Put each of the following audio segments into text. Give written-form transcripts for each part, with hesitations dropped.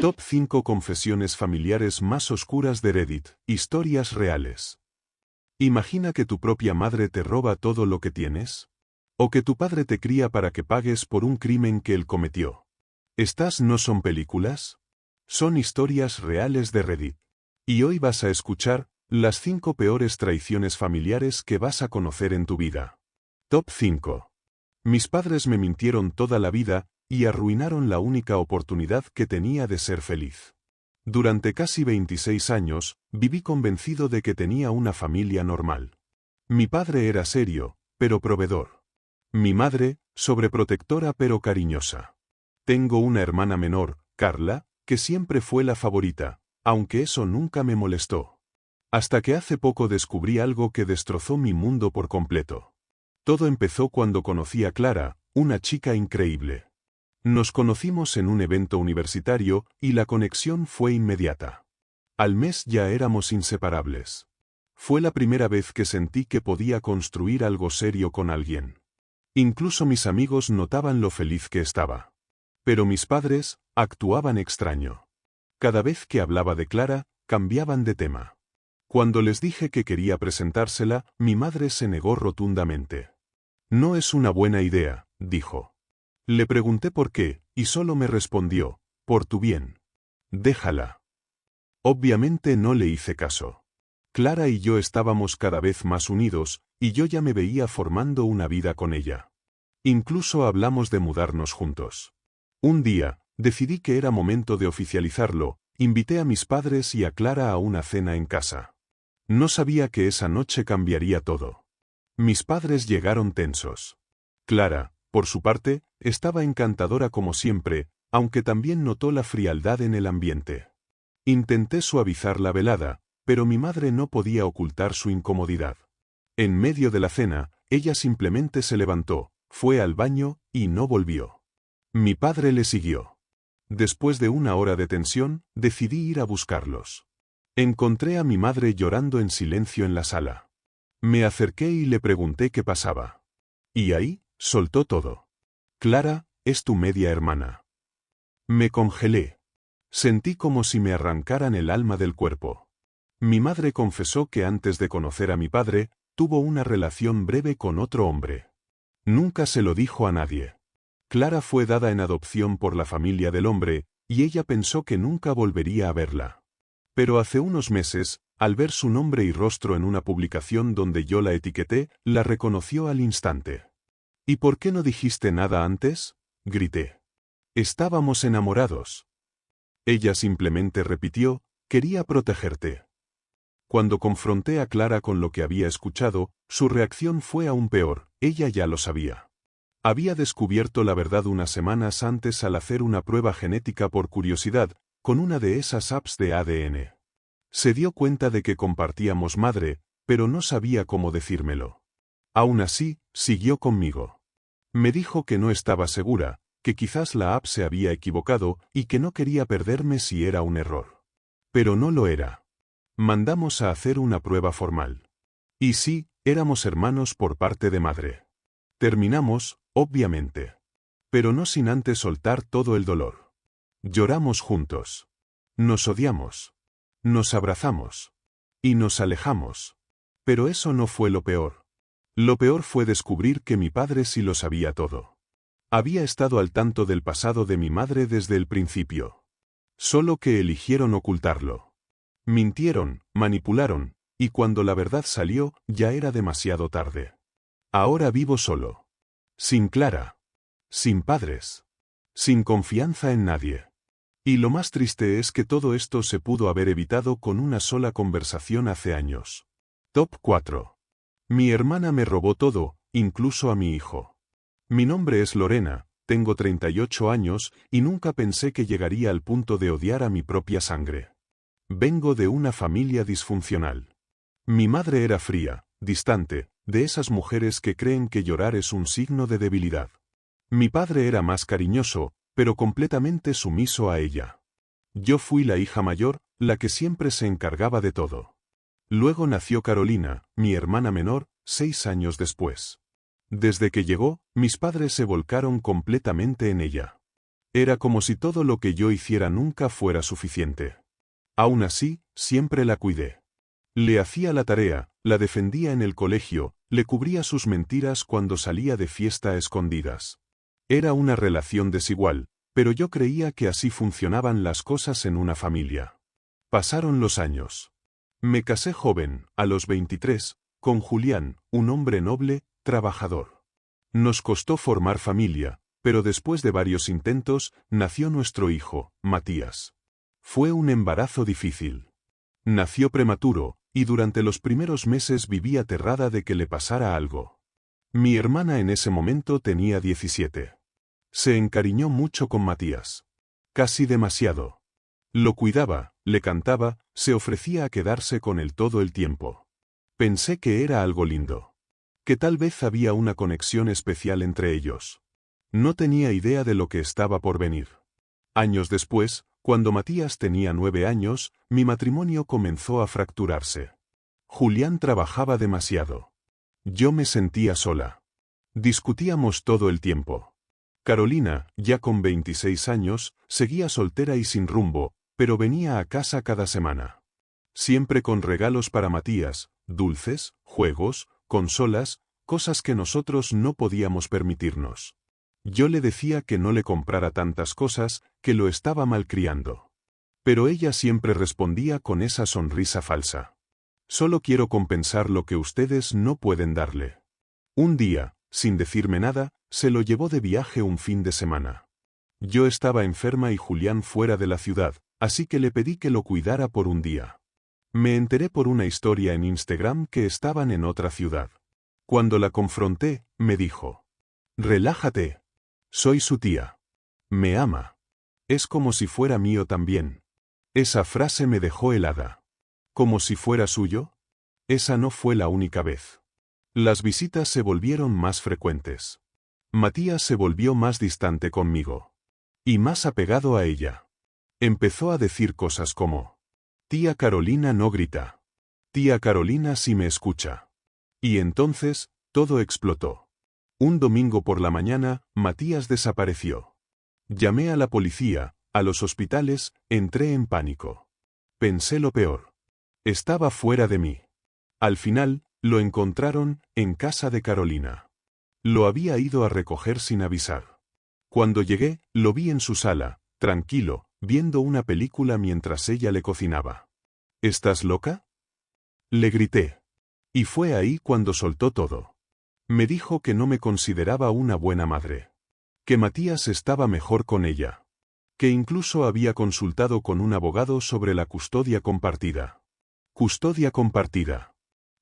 Top 5 confesiones familiares más oscuras de Reddit. Historias reales. Imagina que tu propia madre te roba todo lo que tienes. O que tu padre te cría para que pagues por un crimen que él cometió. ¿Estas no son películas? Son historias reales de Reddit. Y hoy vas a escuchar las 5 peores traiciones familiares que vas a conocer en tu vida. Top 5. Mis padres me mintieron toda la vida y arruinaron la única oportunidad que tenía de ser feliz. Durante casi 26 años, viví convencido de que tenía una familia normal. Mi padre era serio, pero proveedor. Mi madre, sobreprotectora pero cariñosa. Tengo una hermana menor, Carla, que siempre fue la favorita, aunque eso nunca me molestó. Hasta que hace poco descubrí algo que destrozó mi mundo por completo. Todo empezó cuando conocí a Clara, una chica increíble. Nos conocimos en un evento universitario y la conexión fue inmediata. Al mes ya éramos inseparables. Fue la primera vez que sentí que podía construir algo serio con alguien. Incluso mis amigos notaban lo feliz que estaba. Pero mis padres actuaban extraño. Cada vez que hablaba de Clara, cambiaban de tema. Cuando les dije que quería presentársela, mi madre se negó rotundamente. No es una buena idea, dijo. Le pregunté por qué, y solo me respondió, por tu bien. Déjala. Obviamente no le hice caso. Clara y yo estábamos cada vez más unidos, y yo ya me veía formando una vida con ella. Incluso hablamos de mudarnos juntos. Un día, decidí que era momento de oficializarlo, invité a mis padres y a Clara a una cena en casa. No sabía que esa noche cambiaría todo. Mis padres llegaron tensos. Clara, por su parte, estaba encantadora como siempre, aunque también notó la frialdad en el ambiente. Intenté suavizar la velada, pero mi madre no podía ocultar su incomodidad. En medio de la cena, ella simplemente se levantó, fue al baño y no volvió. Mi padre le siguió. Después de una hora de tensión, decidí ir a buscarlos. Encontré a mi madre llorando en silencio en la sala. Me acerqué y le pregunté qué pasaba. Y ahí, soltó todo. Clara, es tu media hermana. Me congelé. Sentí como si me arrancaran el alma del cuerpo. Mi madre confesó que antes de conocer a mi padre, tuvo una relación breve con otro hombre. Nunca se lo dijo a nadie. Clara fue dada en adopción por la familia del hombre, y ella pensó que nunca volvería a verla. Pero hace unos meses, al ver su nombre y rostro en una publicación donde yo la etiqueté, la reconoció al instante. ¿Y por qué no dijiste nada antes?, grité. Estábamos enamorados. Ella simplemente repitió, quería protegerte. Cuando confronté a Clara con lo que había escuchado, su reacción fue aún peor, ella ya lo sabía. Había descubierto la verdad unas semanas antes al hacer una prueba genética por curiosidad, con una de esas apps de ADN. Se dio cuenta de que compartíamos madre, pero no sabía cómo decírmelo. Aún así, siguió conmigo. Me dijo que no estaba segura, que quizás la app se había equivocado y que no quería perderme si era un error. Pero no lo era. Mandamos a hacer una prueba formal. Y sí, éramos hermanos por parte de madre. Terminamos, obviamente. Pero no sin antes soltar todo el dolor. Lloramos juntos. Nos odiamos. Nos abrazamos. Y nos alejamos. Pero eso no fue lo peor. Lo peor fue descubrir que mi padre sí lo sabía todo. Había estado al tanto del pasado de mi madre desde el principio. Solo que eligieron ocultarlo. Mintieron, manipularon, y cuando la verdad salió, ya era demasiado tarde. Ahora vivo solo. Sin Clara. Sin padres. Sin confianza en nadie. Y lo más triste es que todo esto se pudo haber evitado con una sola conversación hace años. Top 4. Mi hermana me robó todo, incluso a mi hijo. Mi nombre es Lorena, tengo 38 años y nunca pensé que llegaría al punto de odiar a mi propia sangre. Vengo de una familia disfuncional. Mi madre era fría, distante, de esas mujeres que creen que llorar es un signo de debilidad. Mi padre era más cariñoso, pero completamente sumiso a ella. Yo fui la hija mayor, la que siempre se encargaba de todo. Luego nació Carolina, mi hermana menor, 6 años después. Desde que llegó, mis padres se volcaron completamente en ella. Era como si todo lo que yo hiciera nunca fuera suficiente. Aún así, siempre la cuidé. Le hacía la tarea, la defendía en el colegio, le cubría sus mentiras cuando salía de fiesta a escondidas. Era una relación desigual, pero yo creía que así funcionaban las cosas en una familia. Pasaron los años. Me casé joven, a los 23, con Julián, un hombre noble, trabajador. Nos costó formar familia, pero después de varios intentos, nació nuestro hijo, Matías. Fue un embarazo difícil. Nació prematuro, y durante los primeros meses viví aterrada de que le pasara algo. Mi hermana en ese momento tenía 17. Se encariñó mucho con Matías. Casi demasiado. Lo cuidaba, le cantaba, se ofrecía a quedarse con él todo el tiempo. Pensé que era algo lindo. Que tal vez había una conexión especial entre ellos. No tenía idea de lo que estaba por venir. Años después, cuando Matías tenía 9 años, mi matrimonio comenzó a fracturarse. Julián trabajaba demasiado. Yo me sentía sola. Discutíamos todo el tiempo. Carolina, ya con 26 años, seguía soltera y sin rumbo, pero venía a casa cada semana. Siempre con regalos para Matías, dulces, juegos, consolas, cosas que nosotros no podíamos permitirnos. Yo le decía que no le comprara tantas cosas, que lo estaba malcriando. Pero ella siempre respondía con esa sonrisa falsa. Solo quiero compensar lo que ustedes no pueden darle. Un día, sin decirme nada, se lo llevó de viaje un fin de semana. Yo estaba enferma y Julián fuera de la ciudad, así que le pedí que lo cuidara por un día. Me enteré por una historia en Instagram que estaban en otra ciudad. Cuando la confronté, me dijo: «Relájate. Soy su tía. Me ama. Es como si fuera mío también». Esa frase me dejó helada. ¿Como si fuera suyo? Esa no fue la única vez. Las visitas se volvieron más frecuentes. Matías se volvió más distante conmigo. Y más apegado a ella. Empezó a decir cosas como: «Tía Carolina no grita. Tía Carolina sí me escucha». Y entonces, todo explotó. Un domingo por la mañana, Matías desapareció. Llamé a la policía, a los hospitales, entré en pánico. Pensé lo peor. Estaba fuera de mí. Al final, lo encontraron, en casa de Carolina. Lo había ido a recoger sin avisar. Cuando llegué, lo vi en su sala, tranquilo, viendo una película mientras ella le cocinaba. «¿Estás loca?», le grité. Y fue ahí cuando soltó todo. Me dijo que no me consideraba una buena madre. Que Matías estaba mejor con ella. Que incluso había consultado con un abogado sobre la custodia compartida. Custodia compartida.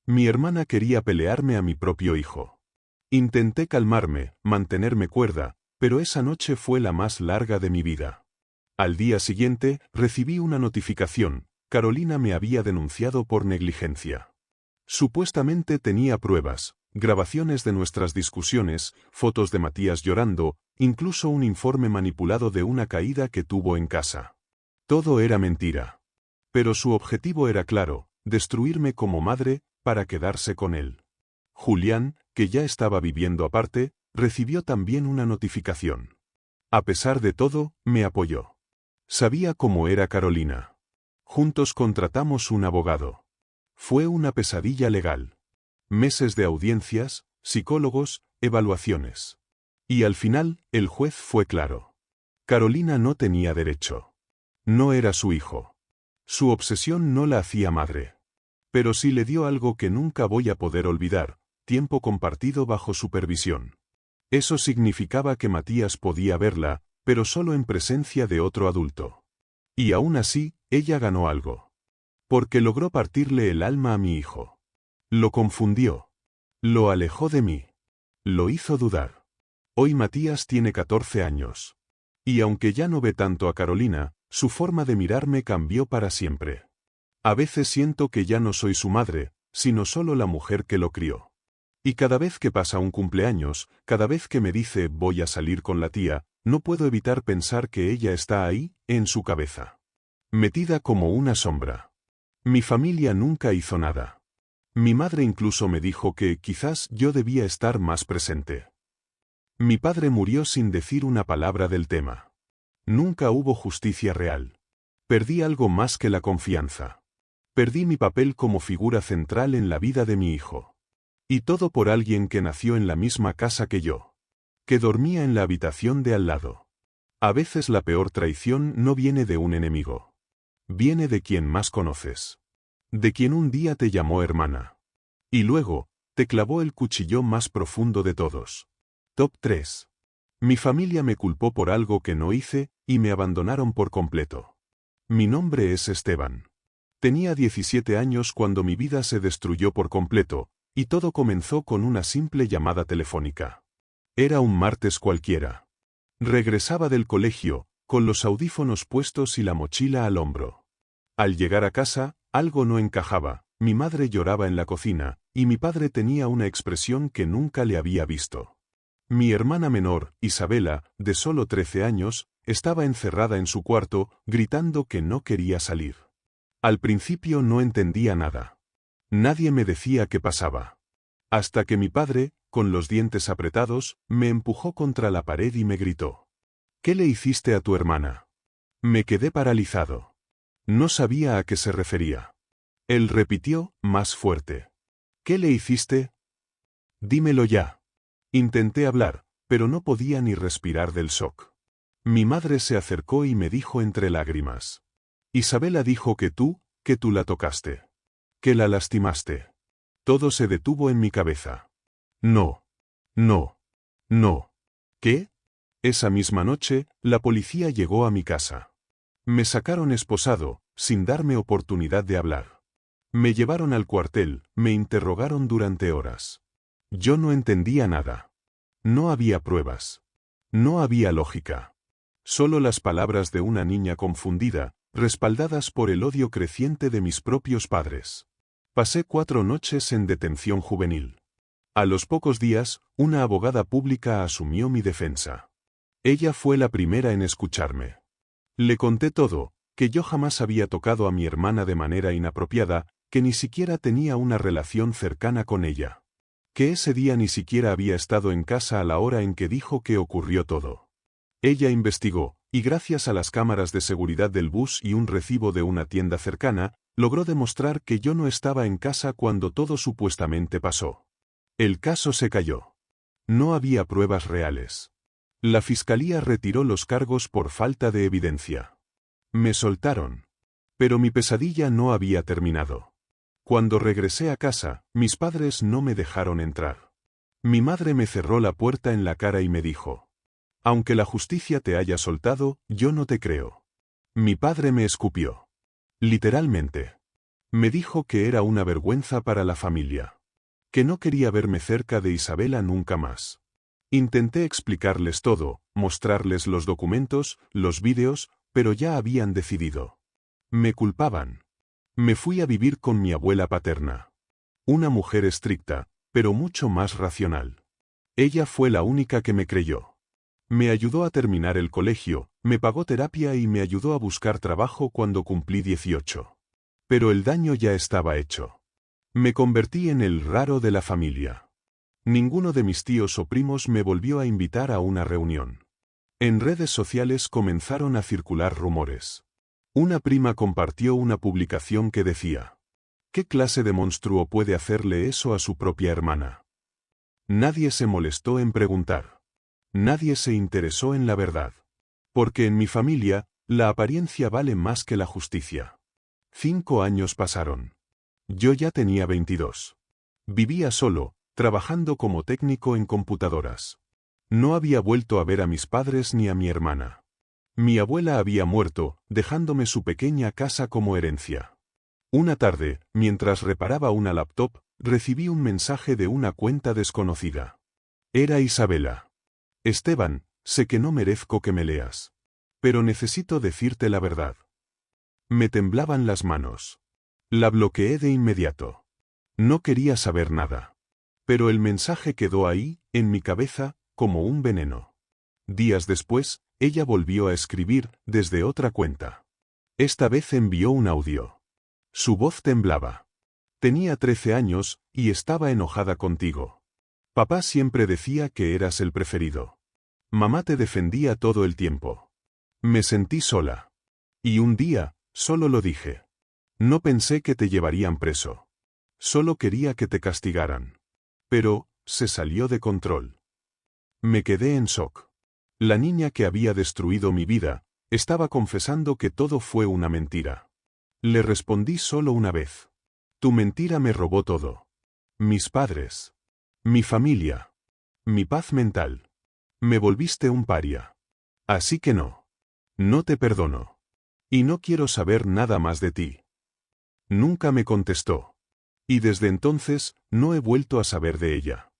Mi hermana quería pelearme a mi propio hijo. Intenté calmarme, mantenerme cuerda, pero esa noche fue la más larga de mi vida. Al día siguiente, recibí una notificación: Carolina me había denunciado por negligencia. Supuestamente tenía pruebas, grabaciones de nuestras discusiones, fotos de Matías llorando, incluso un informe manipulado de una caída que tuvo en casa. Todo era mentira. Pero su objetivo era claro: destruirme como madre, para quedarse con él. Julián, que ya estaba viviendo aparte, recibió también una notificación. A pesar de todo, me apoyó. Sabía cómo era Carolina. Juntos contratamos un abogado. Fue una pesadilla legal. Meses de audiencias, psicólogos, evaluaciones. Y al final, el juez fue claro. Carolina no tenía derecho. No era su hijo. Su obsesión no la hacía madre. Pero sí le dio algo que nunca voy a poder olvidar: tiempo compartido bajo supervisión. Eso significaba que Matías podía verla, pero solo en presencia de otro adulto. Y aún así, ella ganó algo. Porque logró partirle el alma a mi hijo. Lo confundió. Lo alejó de mí. Lo hizo dudar. Hoy Matías tiene 14 años. Y aunque ya no ve tanto a Carolina, su forma de mirarme cambió para siempre. A veces siento que ya no soy su madre, sino solo la mujer que lo crió. Y cada vez que pasa un cumpleaños, cada vez que me dice voy a salir con la tía, no puedo evitar pensar que ella está ahí, en su cabeza. Metida como una sombra. Mi familia nunca hizo nada. Mi madre incluso me dijo que quizás yo debía estar más presente. Mi padre murió sin decir una palabra del tema. Nunca hubo justicia real. Perdí algo más que la confianza. Perdí mi papel como figura central en la vida de mi hijo. Y todo por alguien que nació en la misma casa que yo. Que dormía en la habitación de al lado. A veces la peor traición no viene de un enemigo. Viene de quien más conoces. De quien un día te llamó hermana. Y luego, te clavó el cuchillo más profundo de todos. Top 3. Mi familia me culpó por algo que no hice, y me abandonaron por completo. Mi nombre es Esteban. Tenía 17 años cuando mi vida se destruyó por completo, y todo comenzó con una simple llamada telefónica. Era un martes cualquiera. Regresaba del colegio, con los audífonos puestos y la mochila al hombro. Al llegar a casa, algo no encajaba, mi madre lloraba en la cocina, y mi padre tenía una expresión que nunca le había visto. Mi hermana menor, Isabela, de solo 13 años, estaba encerrada en su cuarto, gritando que no quería salir. Al principio no entendía nada. Nadie me decía qué pasaba. Hasta que mi padre, con los dientes apretados, me empujó contra la pared y me gritó. ¿Qué le hiciste a tu hermana? Me quedé paralizado. No sabía a qué se refería. Él repitió, más fuerte. ¿Qué le hiciste? Dímelo ya. Intenté hablar, pero no podía ni respirar del shock. Mi madre se acercó y me dijo entre lágrimas. Isabela dijo que tú la tocaste. Que la lastimaste. Todo se detuvo en mi cabeza. No. No. No. ¿Qué? Esa misma noche, la policía llegó a mi casa. Me sacaron esposado, sin darme oportunidad de hablar. Me llevaron al cuartel, me interrogaron durante horas. Yo no entendía nada. No había pruebas. No había lógica. Solo las palabras de una niña confundida, respaldadas por el odio creciente de mis propios padres. Pasé 4 noches en detención juvenil. A los pocos días, una abogada pública asumió mi defensa. Ella fue la primera en escucharme. Le conté todo, que yo jamás había tocado a mi hermana de manera inapropiada, que ni siquiera tenía una relación cercana con ella. Que ese día ni siquiera había estado en casa a la hora en que dijo que ocurrió todo. Ella investigó, y gracias a las cámaras de seguridad del bus y un recibo de una tienda cercana, logró demostrar que yo no estaba en casa cuando todo supuestamente pasó. El caso se cayó. No había pruebas reales. La fiscalía retiró los cargos por falta de evidencia. Me soltaron. Pero mi pesadilla no había terminado. Cuando regresé a casa, mis padres no me dejaron entrar. Mi madre me cerró la puerta en la cara y me dijo: aunque la justicia te haya soltado, yo no te creo. Mi padre me escupió. Literalmente. Me dijo que era una vergüenza para la familia. Que no quería verme cerca de Isabela nunca más. Intenté explicarles todo, mostrarles los documentos, los vídeos, pero ya habían decidido. Me culpaban. Me fui a vivir con mi abuela paterna. Una mujer estricta, pero mucho más racional. Ella fue la única que me creyó. Me ayudó a terminar el colegio, me pagó terapia y me ayudó a buscar trabajo cuando cumplí 18. Pero el daño ya estaba hecho. Me convertí en el raro de la familia. Ninguno de mis tíos o primos me volvió a invitar a una reunión. En redes sociales comenzaron a circular rumores. Una prima compartió una publicación que decía: ¿qué clase de monstruo puede hacerle eso a su propia hermana? Nadie se molestó en preguntar. Nadie se interesó en la verdad. Porque en mi familia, la apariencia vale más que la justicia. 5 años pasaron. Yo ya tenía 22. Vivía solo, trabajando como técnico en computadoras. No había vuelto a ver a mis padres ni a mi hermana. Mi abuela había muerto, dejándome su pequeña casa como herencia. Una tarde, mientras reparaba una laptop, recibí un mensaje de una cuenta desconocida. Era Isabela. Esteban, sé que no merezco que me leas. Pero necesito decirte la verdad. Me temblaban las manos. La bloqueé de inmediato. No quería saber nada. Pero el mensaje quedó ahí, en mi cabeza, como un veneno. Días después, ella volvió a escribir, desde otra cuenta. Esta vez envió un audio. Su voz temblaba. Tenía 13 años, y estaba enojada contigo. Papá siempre decía que eras el preferido. Mamá te defendía todo el tiempo. Me sentí sola. Y un día, solo lo dije. No pensé que te llevarían preso. Solo quería que te castigaran. Pero, se salió de control. Me quedé en shock. La niña que había destruido mi vida, estaba confesando que todo fue una mentira. Le respondí solo una vez. Tu mentira me robó todo. Mis padres. Mi familia. Mi paz mental. Me volviste un paria. Así que no. No te perdono. Y no quiero saber nada más de ti. Nunca me contestó. Y desde entonces, no he vuelto a saber de ella.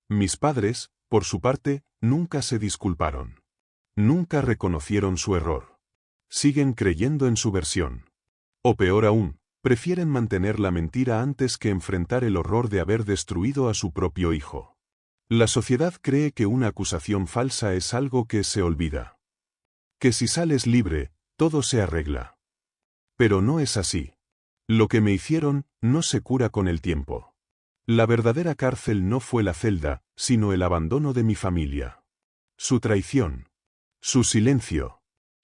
Mis padres, por su parte, nunca se disculparon. Nunca reconocieron su error. Siguen creyendo en su versión. O peor aún, prefieren mantener la mentira antes que enfrentar el horror de haber destruido a su propio hijo. La sociedad cree que una acusación falsa es algo que se olvida. Que si sales libre, todo se arregla. Pero no es así. Lo que me hicieron, no se cura con el tiempo. La verdadera cárcel no fue la celda, sino el abandono de mi familia. Su traición. Su silencio.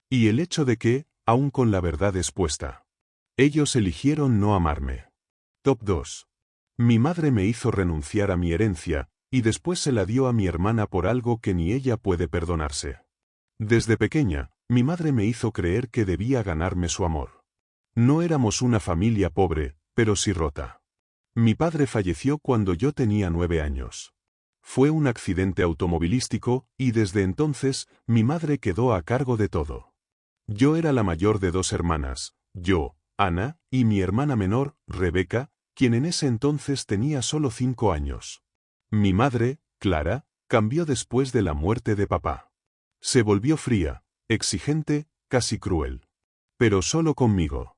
Y el hecho de que, aun con la verdad expuesta, ellos eligieron no amarme. Top 2. Mi madre me hizo renunciar a mi herencia, y después se la dio a mi hermana por algo que ni ella puede perdonarse. Desde pequeña, mi madre me hizo creer que debía ganarme su amor. No éramos una familia pobre, pero sí rota. Mi padre falleció cuando yo tenía 9 años. Fue un accidente automovilístico, y desde entonces, mi madre quedó a cargo de todo. Yo era la mayor de 2 hermanas, yo, Ana, y mi hermana menor, Rebeca, quien en ese entonces tenía solo 5 años. Mi madre, Clara, cambió después de la muerte de papá. Se volvió fría, exigente, casi cruel. Pero solo conmigo.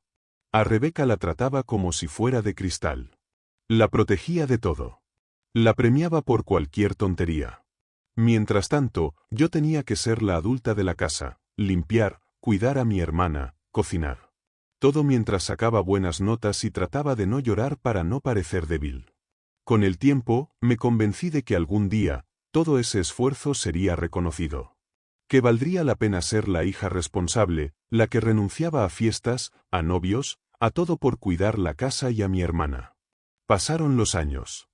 A Rebeca la trataba como si fuera de cristal. La protegía de todo. La premiaba por cualquier tontería. Mientras tanto, yo tenía que ser la adulta de la casa, limpiar, cuidar a mi hermana, cocinar. Todo mientras sacaba buenas notas y trataba de no llorar para no parecer débil. Con el tiempo, me convencí de que algún día, todo ese esfuerzo sería reconocido. Que valdría la pena ser la hija responsable, la que renunciaba a fiestas, a novios, a todo por cuidar la casa y a mi hermana. Pasaron los años.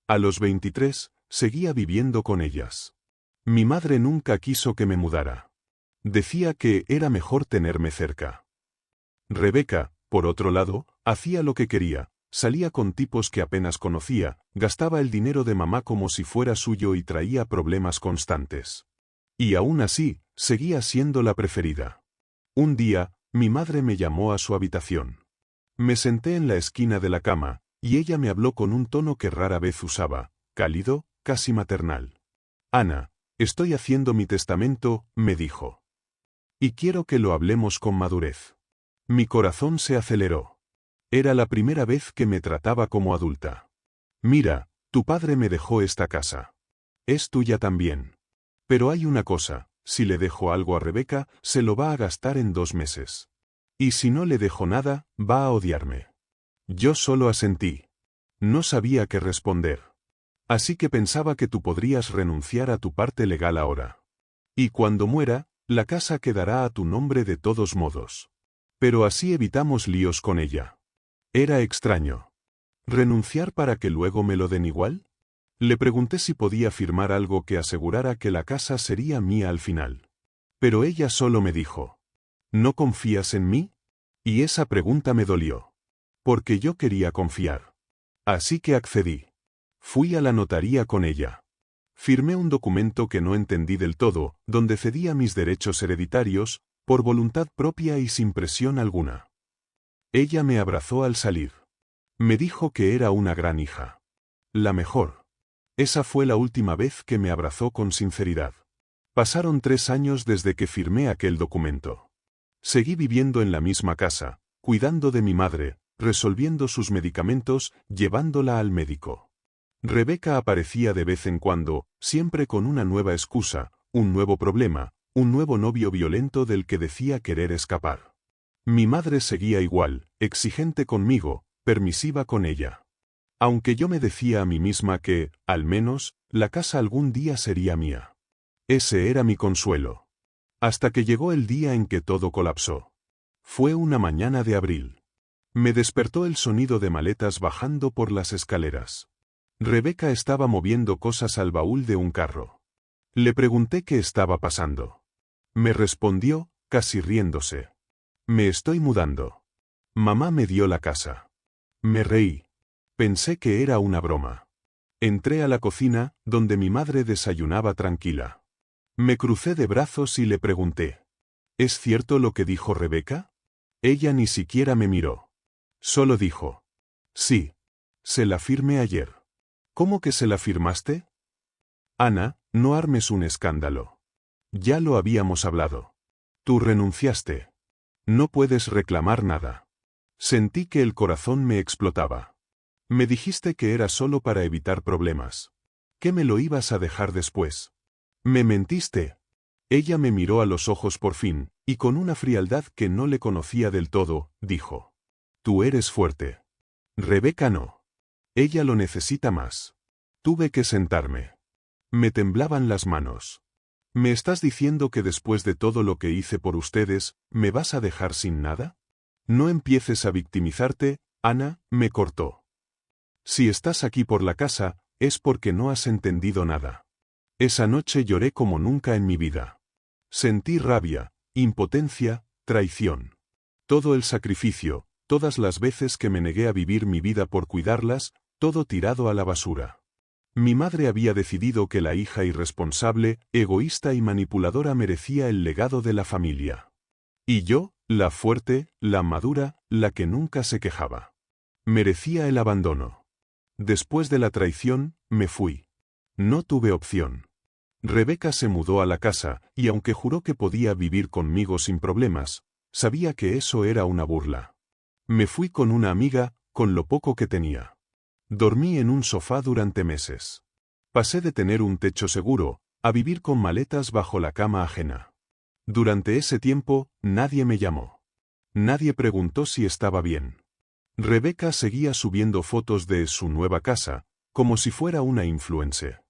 A los 23, seguía viviendo con ellas. Mi madre nunca quiso que me mudara. Decía que era mejor tenerme cerca. Rebeca, por otro lado, hacía lo que quería, salía con tipos que apenas conocía, gastaba el dinero de mamá como si fuera suyo y traía problemas constantes. Y aún así, seguía siendo la preferida. Un día, mi madre me llamó a su habitación. Me senté en la esquina de la cama, y ella me habló con un tono que rara vez usaba, cálido, casi maternal. Ana, estoy haciendo mi testamento, me dijo. Y quiero que lo hablemos con madurez. Mi corazón se aceleró. Era la primera vez que me trataba como adulta. Mira, tu padre me dejó esta casa. Es tuya también. Pero hay una cosa, si le dejo algo a Rebeca, se lo va a gastar en 2 meses. Y si no le dejo nada, va a odiarme. Yo solo asentí. No sabía qué responder. Así que pensaba que tú podrías renunciar a tu parte legal ahora. Y cuando muera, la casa quedará a tu nombre de todos modos. Pero así evitamos líos con ella. Era extraño. ¿Renunciar para que luego me lo den igual? Le pregunté si podía firmar algo que asegurara que la casa sería mía al final. Pero ella solo me dijo, ¿no confías en mí? Y esa pregunta me dolió. Porque yo quería confiar. Así que accedí. Fui a la notaría con ella. Firmé un documento que no entendí del todo, donde cedía mis derechos hereditarios, por voluntad propia y sin presión alguna. Ella me abrazó al salir. Me dijo que era una gran hija. La mejor. Esa fue la última vez que me abrazó con sinceridad. Pasaron 3 años desde que firmé aquel documento. Seguí viviendo en la misma casa, cuidando de mi madre, resolviendo sus medicamentos, llevándola al médico. Rebeca aparecía de vez en cuando, siempre con una nueva excusa, un nuevo problema, un nuevo novio violento del que decía querer escapar. Mi madre seguía igual, exigente conmigo, permisiva con ella. Aunque yo me decía a mí misma que, al menos, la casa algún día sería mía. Ese era mi consuelo. Hasta que llegó el día en que todo colapsó. Fue una mañana de abril. Me despertó el sonido de maletas bajando por las escaleras. Rebeca estaba moviendo cosas al baúl de un carro. Le pregunté qué estaba pasando. Me respondió, casi riéndose. Me estoy mudando. Mamá me dio la casa. Me reí. Pensé que era una broma. Entré a la cocina, donde mi madre desayunaba tranquila. Me crucé de brazos y le pregunté. ¿Es cierto lo que dijo Rebeca? Ella ni siquiera me miró. Solo dijo. Sí. Se la firmé ayer. ¿Cómo que se la firmaste? Ana, no armes un escándalo. Ya lo habíamos hablado. Tú renunciaste. No puedes reclamar nada. Sentí que el corazón me explotaba. Me dijiste que era solo para evitar problemas. ¿Que me lo ibas a dejar después? Me mentiste. Ella me miró a los ojos por fin, y con una frialdad que no le conocía del todo, dijo. Tú eres fuerte. Rebeca no. Ella lo necesita más. Tuve que sentarme. Me temblaban las manos. ¿Me estás diciendo que después de todo lo que hice por ustedes, me vas a dejar sin nada? No empieces a victimizarte, Ana, me cortó. Si estás aquí por la casa, es porque no has entendido nada. Esa noche lloré como nunca en mi vida. Sentí rabia, impotencia, traición. Todo el sacrificio, todas las veces que me negué a vivir mi vida por cuidarlas, todo tirado a la basura. Mi madre había decidido que la hija irresponsable, egoísta y manipuladora merecía el legado de la familia. Y yo, la fuerte, la madura, la que nunca se quejaba. Merecía el abandono. Después de la traición, me fui. No tuve opción. Rebeca se mudó a la casa, y aunque juró que podía vivir conmigo sin problemas, sabía que eso era una burla. Me fui con una amiga, con lo poco que tenía. Dormí en un sofá durante meses. Pasé de tener un techo seguro, a vivir con maletas bajo la cama ajena. Durante ese tiempo, nadie me llamó. Nadie preguntó si estaba bien. Rebeca seguía subiendo fotos de su nueva casa, como si fuera una influencer.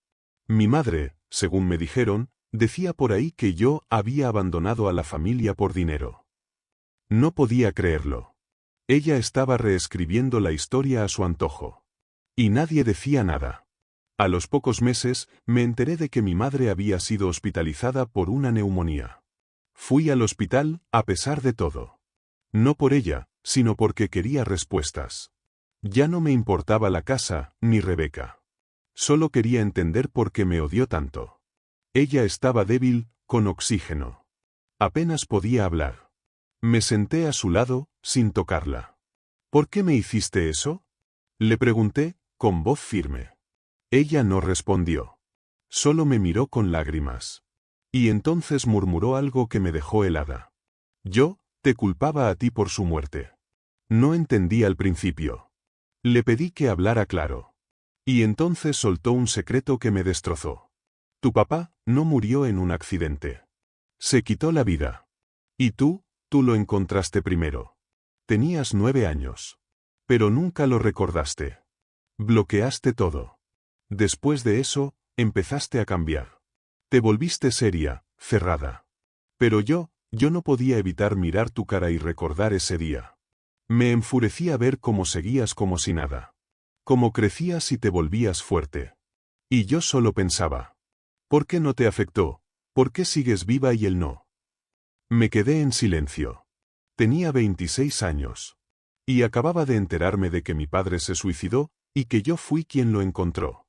Mi madre, según me dijeron, decía por ahí que yo había abandonado a la familia por dinero. No podía creerlo. Ella estaba reescribiendo la historia a su antojo. Y nadie decía nada. A los pocos meses, me enteré de que mi madre había sido hospitalizada por una neumonía. Fui al hospital, a pesar de todo. No por ella, sino porque quería respuestas. Ya no me importaba la casa, ni Rebeca. Solo quería entender por qué me odió tanto. Ella estaba débil, con oxígeno. Apenas podía hablar. Me senté a su lado, sin tocarla. ¿Por qué me hiciste eso? Le pregunté, con voz firme. Ella no respondió. Solo me miró con lágrimas. Y entonces murmuró algo que me dejó helada. Yo, te culpaba a ti por su muerte. No entendí al principio. Le pedí que hablara claro. Y entonces soltó un secreto que me destrozó. Tu papá no murió en un accidente. Se quitó la vida. Y tú lo encontraste primero. Tenías 9 años. Pero nunca lo recordaste. Bloqueaste todo. Después de eso, empezaste a cambiar. Te volviste seria, cerrada. Pero yo no podía evitar mirar tu cara y recordar ese día. Me enfurecía ver cómo seguías como si nada. Cómo crecías y te volvías fuerte. Y yo solo pensaba. ¿Por qué no te afectó? ¿Por qué sigues viva y él no? Me quedé en silencio. Tenía 26 años. Y acababa de enterarme de que mi padre se suicidó, y que yo fui quien lo encontró.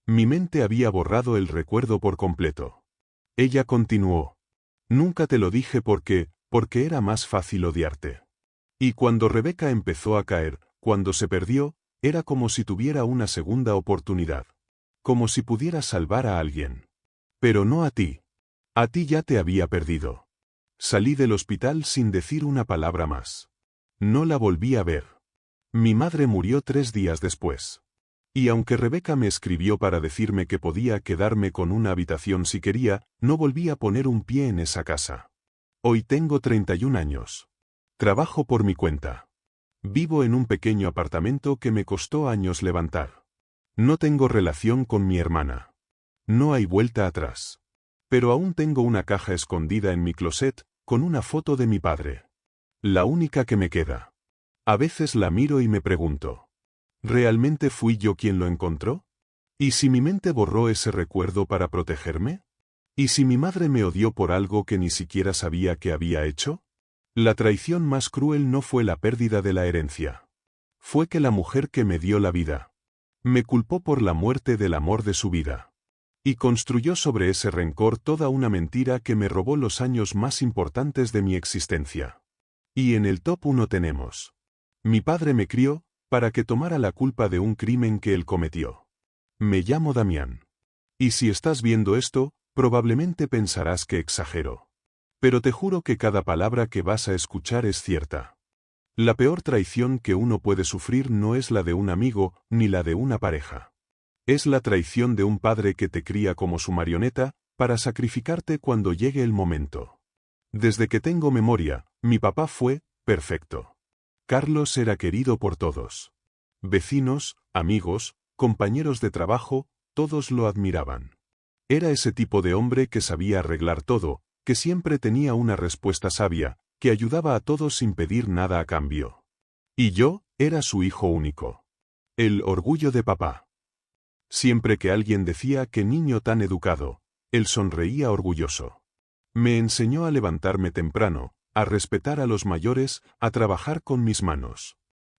Mi mente había borrado el recuerdo por completo. Ella continuó. Nunca te lo dije porque era más fácil odiarte. Y cuando Rebeca empezó a caer, cuando se perdió, era como si tuviera una segunda oportunidad. Como si pudiera salvar a alguien. Pero no a ti. A ti ya te había perdido. Salí del hospital sin decir una palabra más. No la volví a ver. Mi madre murió 3 días después. Y aunque Rebeca me escribió para decirme que podía quedarme con una habitación si quería, no volví a poner un pie en esa casa. Hoy tengo 31 años. Trabajo por mi cuenta. Vivo en un pequeño apartamento que me costó años levantar. No tengo relación con mi hermana. No hay vuelta atrás. Pero aún tengo una caja escondida en mi closet, con una foto de mi padre. La única que me queda. A veces la miro y me pregunto, ¿realmente fui yo quien lo encontró? ¿Y si mi mente borró ese recuerdo para protegerme? ¿Y si mi madre me odió por algo que ni siquiera sabía que había hecho? La traición más cruel no fue la pérdida de la herencia. Fue que la mujer que me dio la vida me culpó por la muerte del amor de su vida. Y construyó sobre ese rencor toda una mentira que me robó los años más importantes de mi existencia. Y en el top 1 tenemos: mi padre me crió para que tomara la culpa de un crimen que él cometió. Me llamo Damián. Y si estás viendo esto, probablemente pensarás que exagero. Pero te juro que cada palabra que vas a escuchar es cierta. La peor traición que uno puede sufrir no es la de un amigo ni la de una pareja. Es la traición de un padre que te cría como su marioneta, para sacrificarte cuando llegue el momento. Desde que tengo memoria, mi papá fue perfecto. Carlos era querido por todos. Vecinos, amigos, compañeros de trabajo, todos lo admiraban. Era ese tipo de hombre que sabía arreglar todo, que siempre tenía una respuesta sabia, que ayudaba a todos sin pedir nada a cambio. Y yo era su hijo único. El orgullo de papá. Siempre que alguien decía "qué niño tan educado", él sonreía orgulloso. Me enseñó a levantarme temprano, a respetar a los mayores, a trabajar con mis manos.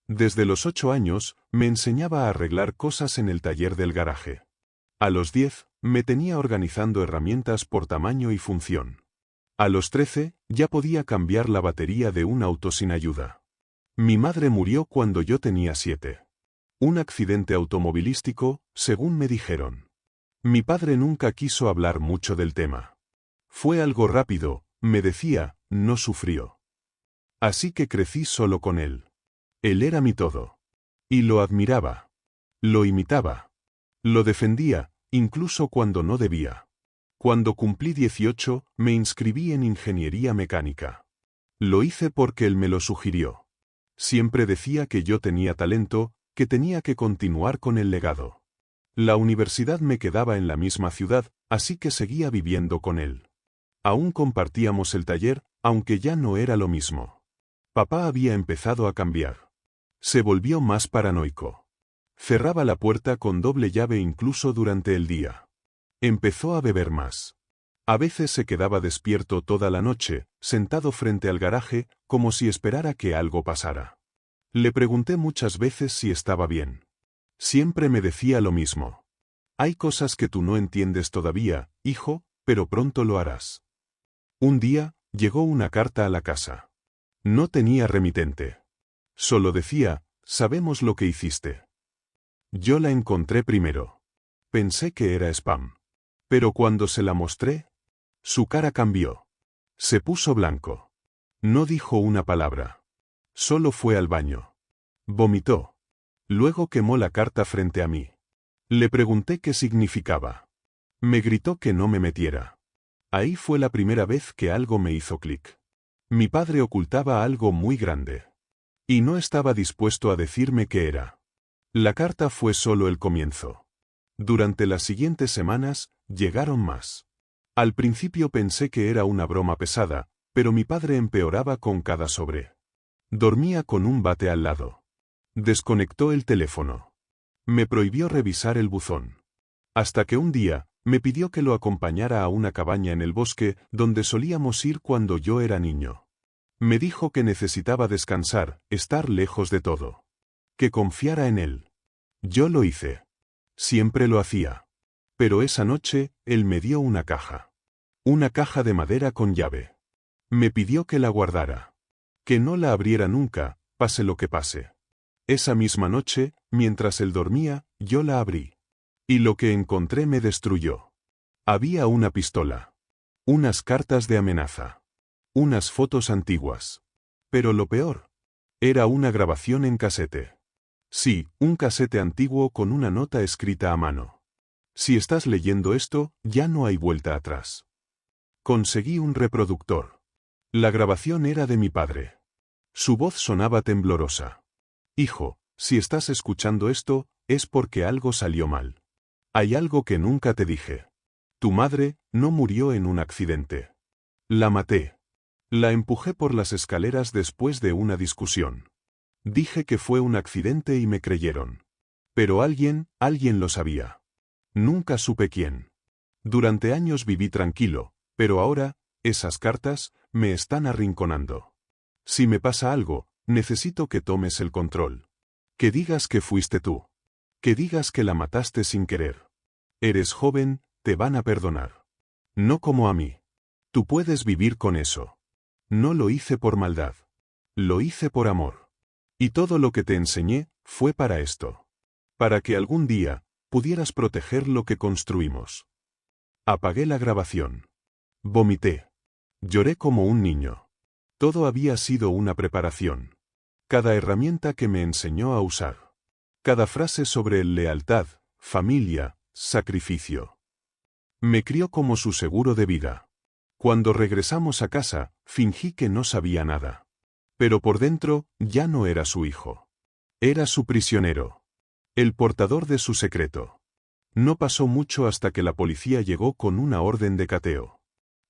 Desde los 8 años, me enseñaba a arreglar cosas en el taller del garaje. A los 10, me tenía organizando herramientas por tamaño y función. A los 13, ya podía cambiar la batería de un auto sin ayuda. Mi madre murió cuando yo tenía 7. Un accidente automovilístico, según me dijeron. Mi padre nunca quiso hablar mucho del tema. Fue algo rápido, me decía, no sufrió. Así que crecí solo con él. Él era mi todo. Y lo admiraba. Lo imitaba. Lo defendía, incluso cuando no debía. Cuando cumplí 18, me inscribí en ingeniería mecánica. Lo hice porque él me lo sugirió. Siempre decía que yo tenía talento, que tenía que continuar con el legado. La universidad me quedaba en la misma ciudad, así que seguía viviendo con él. Aún compartíamos el taller, aunque ya no era lo mismo. Papá había empezado a cambiar. Se volvió más paranoico. Cerraba la puerta con doble llave incluso durante el día. Empezó a beber más. A veces se quedaba despierto toda la noche, sentado frente al garaje, como si esperara que algo pasara. Le pregunté muchas veces si estaba bien. Siempre me decía lo mismo. Hay cosas que tú no entiendes todavía, hijo, pero pronto lo harás. Un día, llegó una carta a la casa. No tenía remitente. Solo decía, sabemos lo que hiciste. Yo la encontré primero. Pensé que era spam. Pero cuando se la mostré, su cara cambió. Se puso blanco. No dijo una palabra. Solo fue al baño. Vomitó. Luego quemó la carta frente a mí. Le pregunté qué significaba. Me gritó que no me metiera. Ahí fue la primera vez que algo me hizo clic. Mi padre ocultaba algo muy grande. Y no estaba dispuesto a decirme qué era. La carta fue solo el comienzo. Durante las siguientes semanas, llegaron más. Al principio pensé que era una broma pesada, pero mi padre empeoraba con cada sobre. Dormía con un bate al lado. Desconectó el teléfono. Me prohibió revisar el buzón. Hasta que un día, me pidió que lo acompañara a una cabaña en el bosque, donde solíamos ir cuando yo era niño. Me dijo que necesitaba descansar, estar lejos de todo. Que confiara en él. Yo lo hice. Siempre lo hacía. Pero esa noche, él me dio una caja. Una caja de madera con llave. Me pidió que la guardara. Que no la abriera nunca, pase lo que pase. Esa misma noche, mientras él dormía, yo la abrí. Y lo que encontré me destruyó. Había una pistola. Unas cartas de amenaza. Unas fotos antiguas. Pero lo peor. Era una grabación en casete. Sí, un casete antiguo con una nota escrita a mano. Si estás leyendo esto, ya no hay vuelta atrás. Conseguí un reproductor. La grabación era de mi padre. Su voz sonaba temblorosa. Hijo, si estás escuchando esto, es porque algo salió mal. Hay algo que nunca te dije. Tu madre no murió en un accidente. La maté. La empujé por las escaleras después de una discusión. Dije que fue un accidente y me creyeron. Pero alguien lo sabía. Nunca supe quién. Durante años viví tranquilo, pero ahora, esas cartas, me están arrinconando. Si me pasa algo, necesito que tomes el control. Que digas que fuiste tú. Que digas que la mataste sin querer. Eres joven, te van a perdonar. No como a mí. Tú puedes vivir con eso. No lo hice por maldad. Lo hice por amor. Y todo lo que te enseñé fue para esto. Para que algún día pudieras proteger lo que construimos. Apagué la grabación. Vomité. Lloré como un niño. Todo había sido una preparación. Cada herramienta que me enseñó a usar. Cada frase sobre lealtad, familia, sacrificio. Me crió como su seguro de vida. Cuando regresamos a casa, fingí que no sabía nada. Pero por dentro, ya no era su hijo. Era su prisionero. El portador de su secreto. No pasó mucho hasta que la policía llegó con una orden de cateo.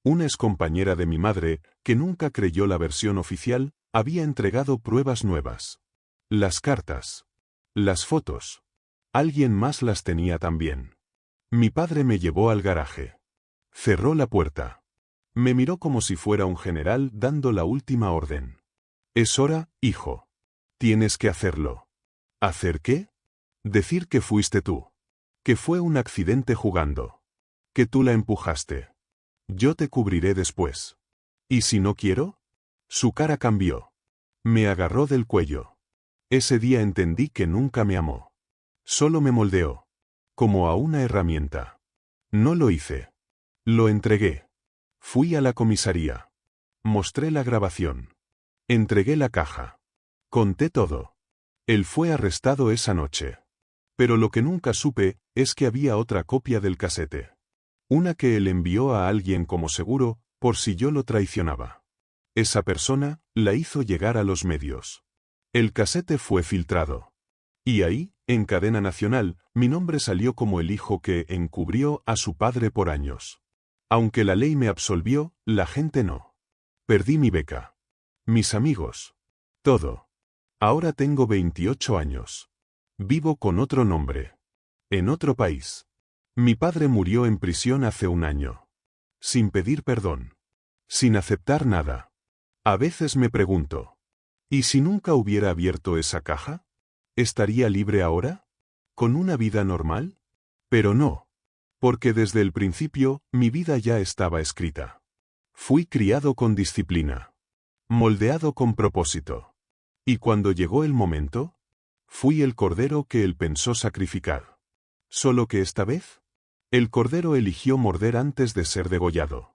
Una excompañera de mi madre, que nunca creyó la versión oficial, había entregado pruebas nuevas. Las cartas. Las fotos. Alguien más las tenía también. Mi padre me llevó al garaje. Cerró la puerta. Me miró como si fuera un general dando la última orden. Es hora, hijo. Tienes que hacerlo. ¿Hacer qué? Decir que fuiste tú. Que fue un accidente jugando. Que tú la empujaste. Yo te cubriré después. ¿Y si no quiero? Su cara cambió. Me agarró del cuello. Ese día entendí que nunca me amó. Solo me moldeó. Como a una herramienta. No lo hice. Lo entregué. Fui a la comisaría. Mostré la grabación. Entregué la caja. Conté todo. Él fue arrestado esa noche. Pero lo que nunca supe es que había otra copia del casete. Una que él envió a alguien como seguro, por si yo lo traicionaba. Esa persona la hizo llegar a los medios. El casete fue filtrado. Y ahí, en cadena nacional, mi nombre salió como el hijo que encubrió a su padre por años. Aunque la ley me absolvió, la gente no. Perdí mi beca. Mis amigos. Todo. Ahora tengo 28 años. Vivo con otro nombre. En otro país. Mi padre murió en prisión hace un año. Sin pedir perdón. Sin aceptar nada. A veces me pregunto, ¿y si nunca hubiera abierto esa caja? ¿Estaría libre ahora? ¿Con una vida normal? Pero no. Porque desde el principio, mi vida ya estaba escrita. Fui criado con disciplina. Moldeado con propósito. Y cuando llegó el momento, fui el cordero que él pensó sacrificar. Solo que esta vez, el cordero eligió morder antes de ser degollado.